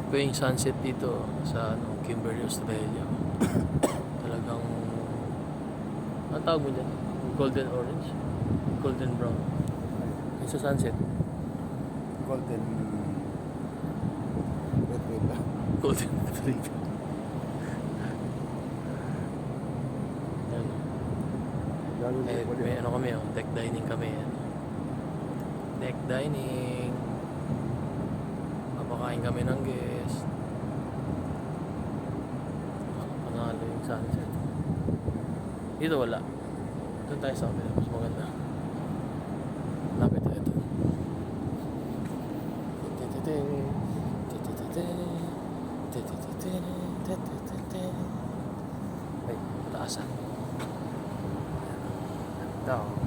po yung sunset dito sa Kimberley, Australia. Talagang, ang tawag mo dyan? Golden orange? Golden brown. Yung sa sunset. Golden retriever. Golden retriever. May ano kami, deck dining kami. Deck dining. Papakain kami ng guest. Panalo yung sunset. Dito wala. Doon tayo sa amin. Mas maganda. Lapit na ito. Ay, mataasan. Ito.